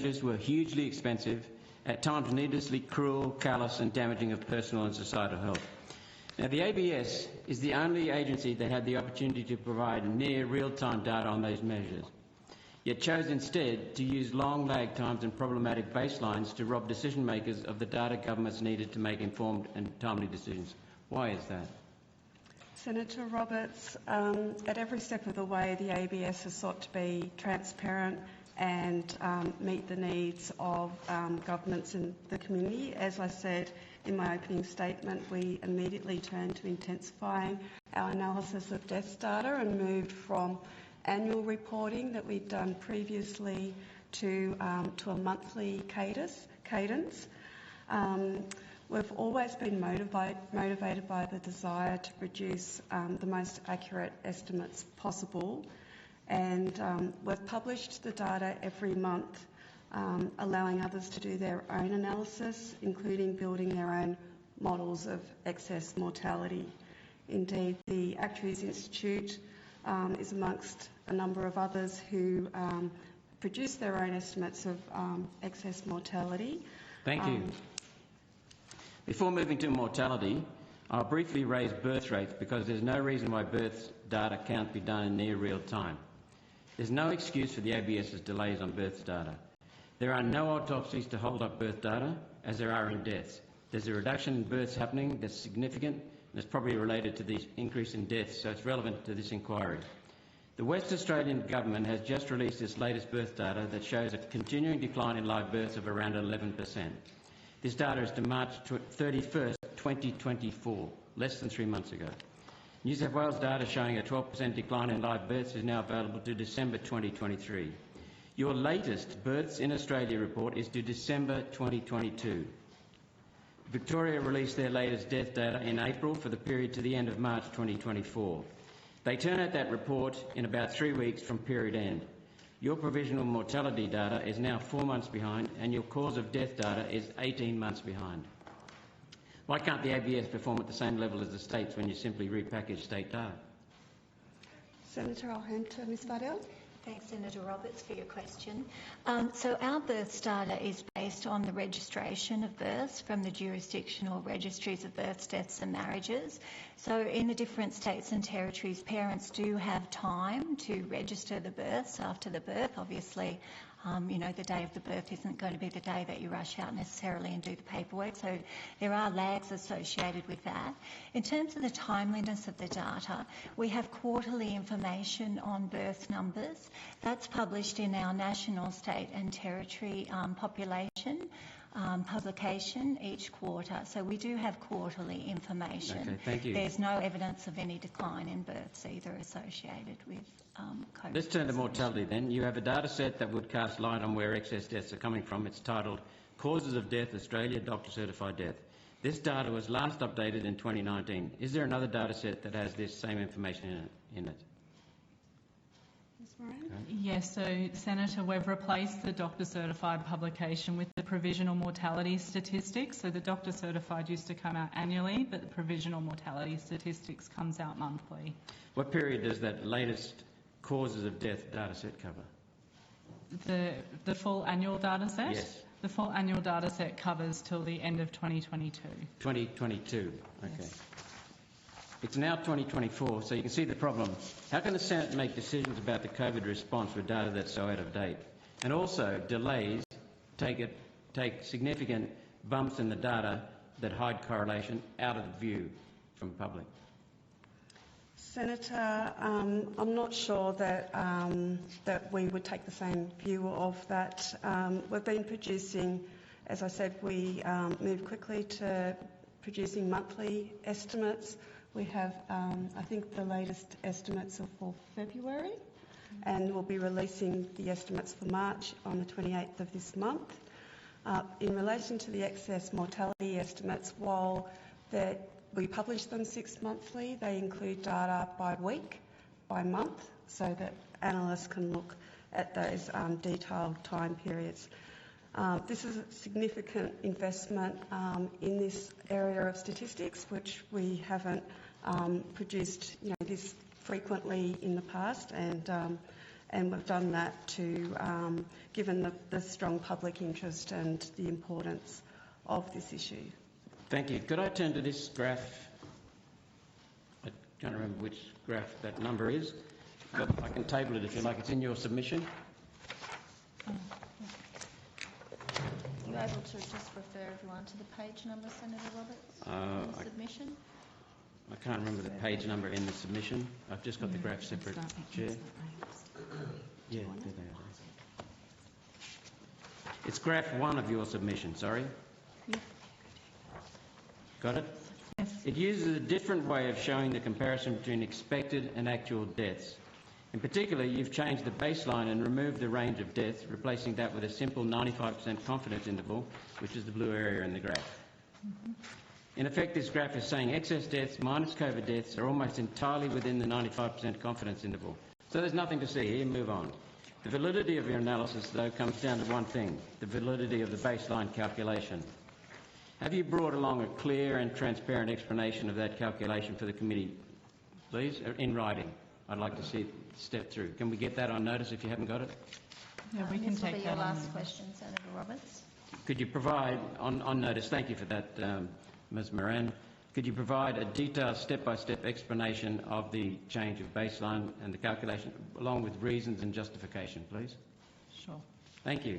measures were hugely expensive, at times needlessly cruel, callous and damaging of personal and societal health. Now, the ABS is the only agency that had the opportunity to provide near real-time data on those measures, yet chose instead to use long lag times and problematic baselines to rob decision makers of the data governments needed to make informed and timely decisions. Why is that? Senator Roberts, at every step of the way, the ABS has sought to be transparent and meet the needs of governments in the community. As I said in my opening statement, we immediately turned to intensifying our analysis of deaths data and moved from annual reporting that we'd done previously to a monthly cadence. We've always been motivated by the desire to produce the most accurate estimates possible, and we've published the data every month, allowing others to do their own analysis, including building their own models of excess mortality. Indeed, the Actuaries Institute is amongst a number of others who produce their own estimates of excess mortality. Thank you. Before moving to mortality, I'll briefly raise birth rates because there's no reason why birth data can't be done in near real time. There's no excuse for the ABS's delays on birth data. There are no autopsies to hold up birth data, as there are in deaths. There's a reduction in births happening that's significant and it's probably related to the increase in deaths, so it's relevant to this inquiry. The West Australian Government has just released its latest birth data that shows a continuing decline in live births of around 11%. This data is to March 31st, 2024, less than 3 months ago. New South Wales data showing a 12% decline in live births is now available to December 2023. Your latest Births in Australia report is to December 2022. Victoria released their latest death data in April for the period to the end of March 2024. They turn out that report in about 3 weeks from period end. Your provisional mortality data is now 4 months behind and your cause of death data is 18 months behind. Why can't the ABS perform at the same level as the states when you simply repackage state data? Senator, I'll hand to Ms Vardell. Thanks, Senator Roberts, for your question. So our births data is based on the registration of births from the jurisdictional registries of births, deaths and marriages. So in the different states and territories, parents do have time to register the births after the birth. Obviously, the day of the birth isn't going to be the day that you rush out necessarily and do the paperwork, so there are lags associated with that. In terms of the timeliness of the data, we have quarterly information on birth numbers. That's published in our national, state and territory population publication each quarter. So we do have quarterly information. Okay, thank you. There's no evidence of any decline in births either associated with COVID. Let's turn to mortality then. You have a data set that would cast light on where excess deaths are coming from. It's titled Causes of Death Australia Doctor Certified Death. This data was last updated in 2019. Is there another data set that has this same information in it? Ms Moran? Yes, so Senator, we've replaced the Doctor Certified publication with the provisional mortality statistics. So the Doctor Certified used to come out annually, but the provisional mortality statistics comes out monthly. What period does that latest causes of death data set cover? The full annual data set? Yes. The full annual data set covers till the end of 2022. 2022, okay. Yes. It's now 2024, so you can see the problem. How can the Senate make decisions about the COVID response with data that's so out of date? And also, delays take significant bumps in the data that hide correlation out of view from the public. Senator, I'm not sure that that we would take the same view of that. We've been producing, as I said, we moved quickly to producing monthly estimates. We have, I think the latest estimates are for February, and we'll be releasing the estimates for March on the 28th of this month. In relation to the excess mortality estimates, while we publish them 6 monthly, they include data by week, by month, so that analysts can look at those detailed time periods. This is a significant investment in this area of statistics, which we haven't produced this frequently in the past, and and we've done that to, given the strong public interest and the importance of this issue. Thank you. Could I turn to this graph? I can't remember which graph that number is, but I can table it if you like. It's in your submission. Are you able to just refer everyone to the page number, Senator Roberts, in the submission? I can't remember the page number in the submission. I've just got the graph separate, Chair. Yeah, there they are. It's graph 1 of your submission, sorry. Yep. Got it? Yes. It uses a different way of showing the comparison between expected and actual deaths. In particular, you've changed the baseline and removed the range of deaths, replacing that with a simple 95% confidence interval, which is the blue area in the graph. In effect, this graph is saying excess deaths minus COVID deaths are almost entirely within the 95% confidence interval. So there's nothing to see here, move on. The validity of your analysis, though, comes down to one thing, the validity of the baseline calculation. Have you brought along a clear and transparent explanation of that calculation for the committee, please, in writing? I'd like to see it step through. Can we get that on notice if you haven't got it? Yeah, we can This will take be that your on last notice. question, Senator Roberts. Could you provide, on notice, thank you for that, Ms Moran, could you provide a detailed step-by-step explanation of the change of baseline and the calculation, along with reasons and justification, please? Sure. Thank you.